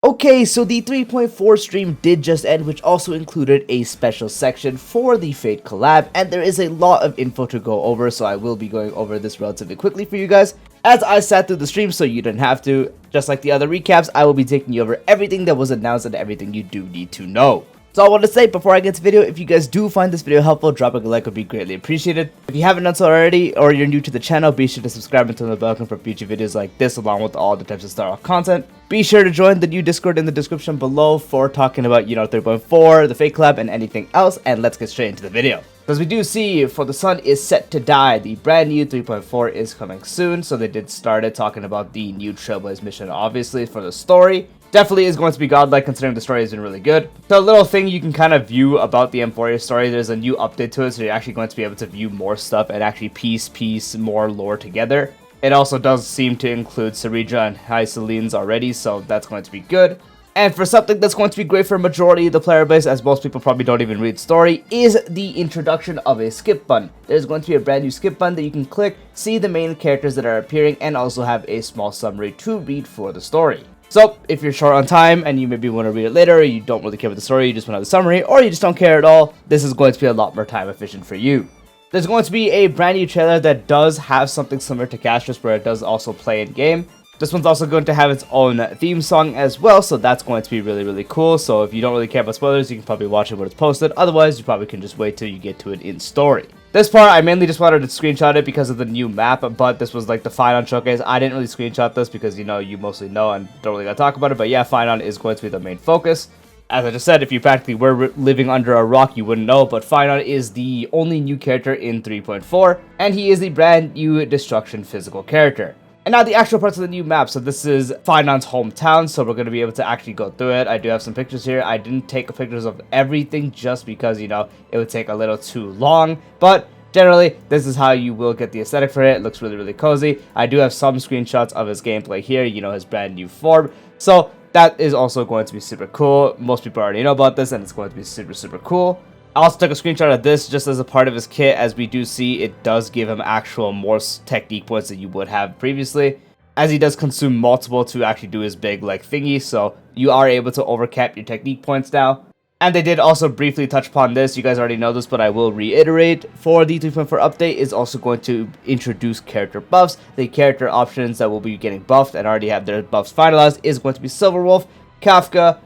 Okay, so the 3.4 stream did just end, which also included a special section for the Fate collab, and there is a lot of info to go over, so I will be going over this relatively quickly for you guys, as I sat through the stream so you didn't have to. Just like the other recaps, I will be taking you over everything that was announced and everything you do need to know. So I want to say before I get to the video, if you guys do find this video helpful, dropping a like would be greatly appreciated. If you haven't done so already, or you're new to the channel, be sure to subscribe and turn the bell icon for future videos like this, along with all the types of start off content. Be sure to join the new Discord in the description below for talking about, 3.4, the Fate collab, and anything else, and let's get straight into the video. As we do see, For the Sun is set to die, the brand new 3.4 is coming soon, so they did started talking about the new Trailblaze mission, obviously, for the story. Definitely is going to be godlike considering the story has been really good. So a little thing you can kind of view about the M4A story, there's a new update to it, so you're actually going to be able to view more stuff and actually piece more lore together. It also does seem to include Sarija and Hyselines already, so that's going to be good. And for something that's going to be great for a majority of the player base, as most people probably don't even read story, is the introduction of a skip button. There's going to be a brand new skip button that you can click, see the main characters that are appearing, and also have a small summary to read for the story. So, if you're short on time and you maybe want to read it later, or you don't really care about the story, you just want to have the summary, or you just don't care at all, this is going to be a lot more time efficient for you. There's going to be a brand new trailer that does have something similar to Castris, where it does also play in game. This one's also going to have its own theme song as well, so that's going to be really cool. So if you don't really care about spoilers, you can probably watch it when it's posted. Otherwise, you probably can just wait till you get to it in story. This part, I mainly just wanted to screenshot it because of the new map, but this was like the Phainon showcase. I didn't really screenshot this because, you mostly know and don't really gotta talk about it. But yeah, Phainon is going to be the main focus. As I just said, if you practically were living under a rock, you wouldn't know, but Phainon is the only new character in 3.4, and he is the brand new Destruction physical character. And now the actual parts of the new map. So this is Phainon's hometown, so we're going to be able to actually go through it. I do have some pictures here. I didn't take pictures of everything just because, it would take a little too long. But generally, this is how you will get the aesthetic for it. It looks really cozy. I do have some screenshots of his gameplay here, his brand new form. So that is also going to be super cool. Most people already know about this, and it's going to be super cool. I also took a screenshot of this just as a part of his kit. As we do see, it does give him actual more technique points that you would have previously, as he does consume multiple to actually do his big thingy, so you are able to overcap your technique points now. And they did also briefly touch upon this. You guys already know this, but I will reiterate. For the 3.4 update is also going to introduce character buffs. The character options that will be getting buffed and already have their buffs finalized is going to be Silverwolf, Kafka,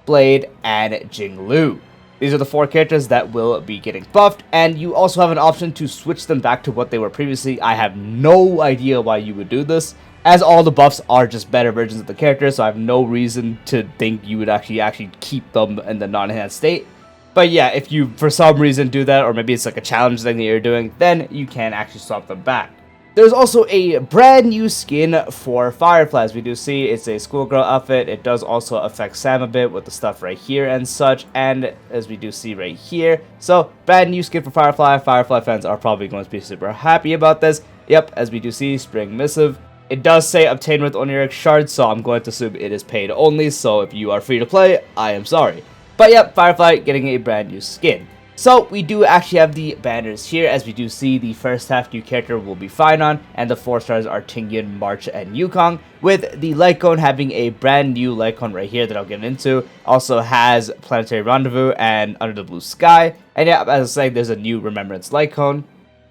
Blade, and Jinglu. These are the 4 characters that will be getting buffed, and you also have an option to switch them back to what they were previously. I have no idea why you would do this, as all the buffs are just better versions of the characters, so I have no reason to think you would actually keep them in the non-enhanced state. But yeah, if you for some reason do that, or maybe it's like a challenge thing that you're doing, then you can actually swap them back. There's also a brand new skin for Firefly. As we do see, it's a schoolgirl outfit. It does also affect Sam a bit with the stuff right here and such, and as we do see right here. So, brand new skin for Firefly. Firefly fans are probably going to be super happy about this. Yep, as we do see, Spring Missive. It does say obtain with Oniric Shards, so I'm going to assume it is paid only, so if you are free to play, I am sorry. But yep, Firefly getting a brand new skin. So, we do actually have the banners here. As we do see, the first half new character will be Phainon, and the 4 stars are Tingyan, March, and Yukong, with the light cone having a brand new light cone right here that I'll get into. Also has Planetary Rendezvous and Under the Blue Sky. And yeah, as I was saying, there's a new Remembrance light cone.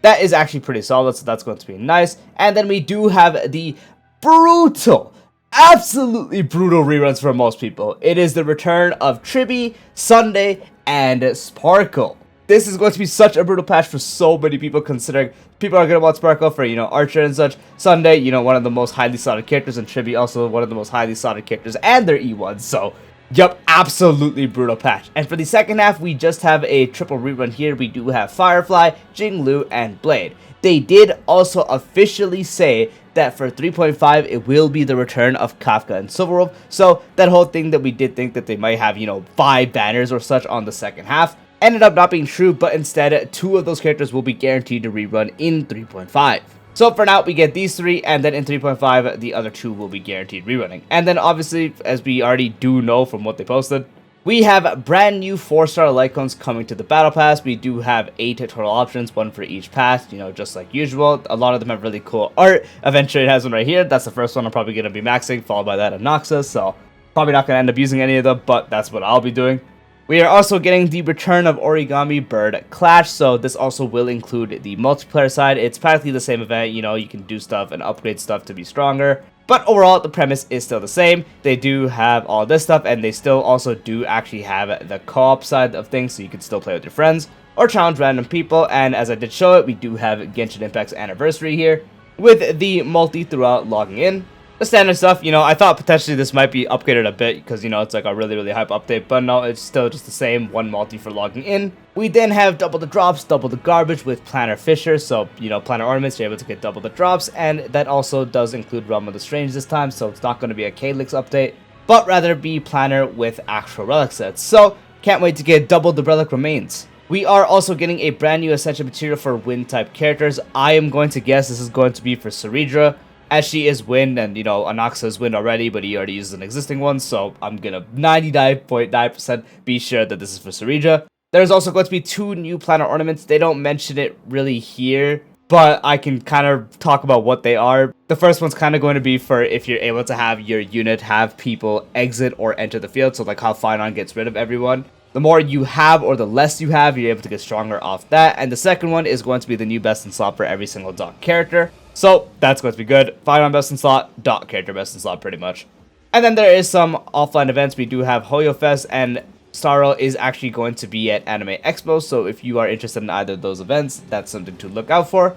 That is actually pretty solid, so that's going to be nice. And then we do have the brutal, absolutely brutal reruns for most people. It is the return of Tribby, Sunday, and Sparkle. This is going to be such a brutal patch for so many people, considering people are going to want Sparkle for, Archer and such. Sunday, one of the most highly sought characters, and Tribby also one of the most highly sought characters, and their E1s, so yep, absolutely brutal patch. And for the second half, we just have a triple rerun here. We do have Firefly, Jinglu, and Blade. They did also officially say that for 3.5, it will be the return of Kafka and Silverwolf. So that whole thing that we did think that they might have, 5 banners or such on the second half, ended up not being true, but instead 2 of those characters will be guaranteed to rerun in 3.5. So for now, we get these 3, and then in 3.5, the other 2 will be guaranteed rerunning. And then obviously, as we already do know from what they posted, we have brand new 4-star light cones coming to the battle pass. We do have 8 total options, 1 for each pass, just like usual. A lot of them have really cool art. Aventurine has one right here. That's the first one I'm probably going to be maxing, followed by that Anaxa. So Probably not going to end up using any of them, but that's what I'll be doing. We are also getting the return of Origami Bird Clash, so this also will include the multiplayer side. It's practically the same event, you know, you can do stuff and upgrade stuff to be stronger. But overall, the premise is still the same. They do have all this stuff, and they still also do actually have the co-op side of things, so you can still play with your friends or challenge random people. And as I did show it, we do have Genshin Impact's anniversary here with the multi throughout logging in. The standard stuff, you know, I thought potentially this might be upgraded a bit because, you know, it's like a really hype update, but no, it's still just the same, one multi for logging in. We then have double the drops, double the garbage with Planner Fisher, so, you know, Planner Ornaments, you're able to get double the drops, and that also does include Realm of the Strange this time, so it's not going to be a Calyx update, but rather be Planner with actual relic sets, so can't wait to get double the relic remains. We are also getting a brand new Ascension material for wind type characters. I am going to guess this is going to be for Ceridra, as she is wind, and, you know, Anaxa is wind already, but he already uses an existing one, so I'm gonna 99.9% be sure that this is for Ceridra. There's also going to be 2 new planet ornaments. They don't mention it really here, but I can kind of talk about what they are. The first one's kind of going to be for if you're able to have your unit have people exit or enter the field, so like how Phainon gets rid of everyone. The more you have or the less you have, you're able to get stronger off that. And the second one is going to be the new best in slot for every single dot character. So that's going to be good. Phainon best in slot, dot character best in slot pretty much. And then there is some offline events. We do have Hoyo Fest, and Starro is actually going to be at Anime Expo. So if you are interested in either of those events, that's something to look out for.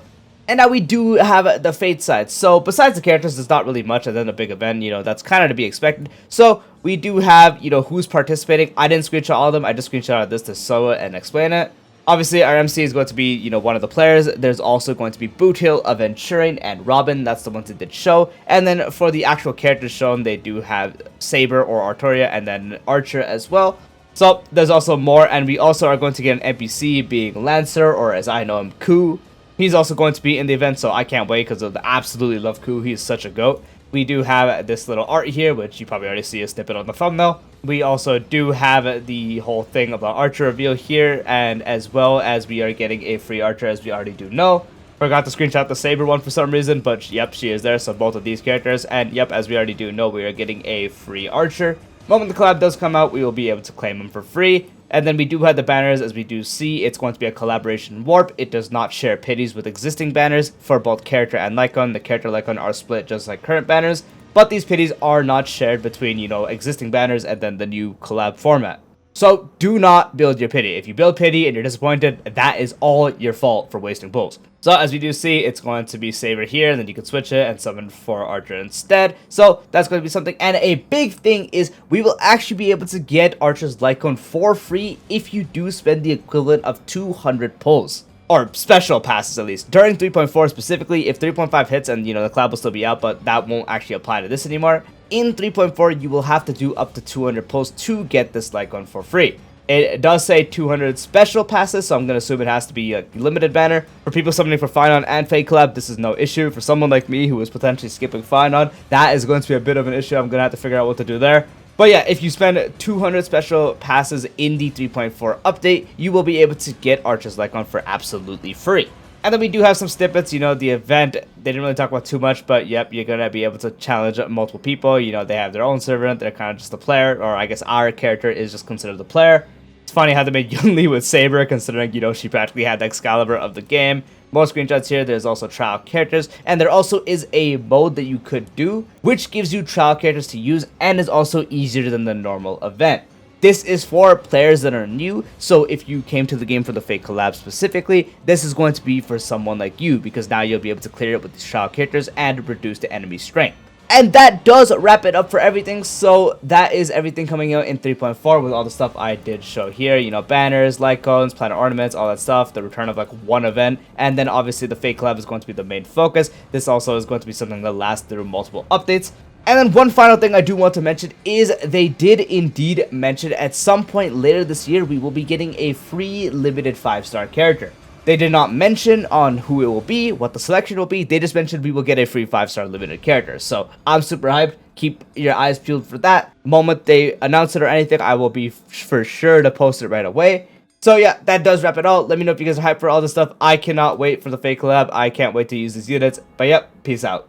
And now we do have the Fate side. So besides the characters, there's not really much, and then a big event, you know, that's kind of to be expected. So we do have, you know, who's participating. I didn't screenshot all of them. I just screenshotted this to show it and explain it. Obviously, our MC is going to be, you know, one of the players. There's also going to be Boothill, Aventurine, and Robin. That's the ones that did show. And then for the actual characters shown, they do have Saber or Artoria, and then Archer as well. So there's also more, and we also are going to get an NPC being Lancer, or as I know him, Ku. He's also going to be in the event, so I can't wait because I absolutely love Ku. He's such a goat. We do have this little art here, which you probably already see a snippet on the thumbnail. We also do have the whole thing about Archer reveal here, and as well as we are getting a free Archer, as we already do know. Forgot to screenshot the Saber one for some reason, but yep, she is there, so both of these characters. And yep, as we already do know, we are getting a free Archer. Moment the collab does come out, we will be able to claim them for free. And then we do have the banners, as we do see, it's going to be a collaboration warp. It does not share pities with existing banners for both character and Lycon. The character Lycon are split just like current banners, but these pities are not shared between, you know, existing banners and then the new collab format. So do not build your pity. If you build pity and you're disappointed, that is all your fault for wasting pulls. So as we do see, it's going to be Saber here, and then you can switch it and summon for Archer instead. So that's going to be something. And a big thing is we will actually be able to get Archer's Lycon for free if you do spend the equivalent of 200 pulls. Or special passes, at least. During 3.4 specifically, if 3.5 hits, and, you know, the collab will still be out, but that won't actually apply to this anymore. In 3.4, you will have to do up to 200 pulls to get this Lycon for free. It does say 200 special passes, so I'm going to assume it has to be a limited banner. For people summoning for Phainon and Fate Collab, this is no issue. For someone like me who is potentially skipping Phainon, that is going to be a bit of an issue. I'm going to have to figure out what to do there. But yeah, if you spend 200 special passes in the 3.4 update, you will be able to get Archer's Lycon for absolutely free. And then we do have some snippets, you know, the event, they didn't really talk about too much, but yep, you're going to be able to challenge multiple people. You know, they have their own server, they're kind of just a player, or I guess our character is just considered the player. It's funny how they made Yunli with Saber, considering, you know, she practically had the Excalibur of the game. More screenshots here, there's also trial characters, and there also is a mode that you could do, which gives you trial characters to use, and is also easier than the normal event. This is for players that are new, so if you came to the game for the Fate collab specifically, this is going to be for someone like you, because now you'll be able to clear it with these trial characters and reduce the enemy strength. And that does wrap it up for everything, so that is everything coming out in 3.4 with all the stuff I did show here, you know, banners, Lycons, planet ornaments, all that stuff, the return of like one event, and then obviously the Fate collab is going to be the main focus. This also is going to be something that lasts through multiple updates. And then one final thing I do want to mention is they did indeed mention at some point later this year we will be getting a free limited 5-star character. They did not mention on who it will be, what the selection will be, they just mentioned we will get a free 5-star limited character. So I'm super hyped, keep your eyes peeled for that. The moment they announce it or anything, I will be for sure to post it right away. So yeah, that does wrap it all. Let me know if you guys are hyped for all this stuff. I cannot wait for the Fate collab, I can't wait to use these units. But yep, peace out.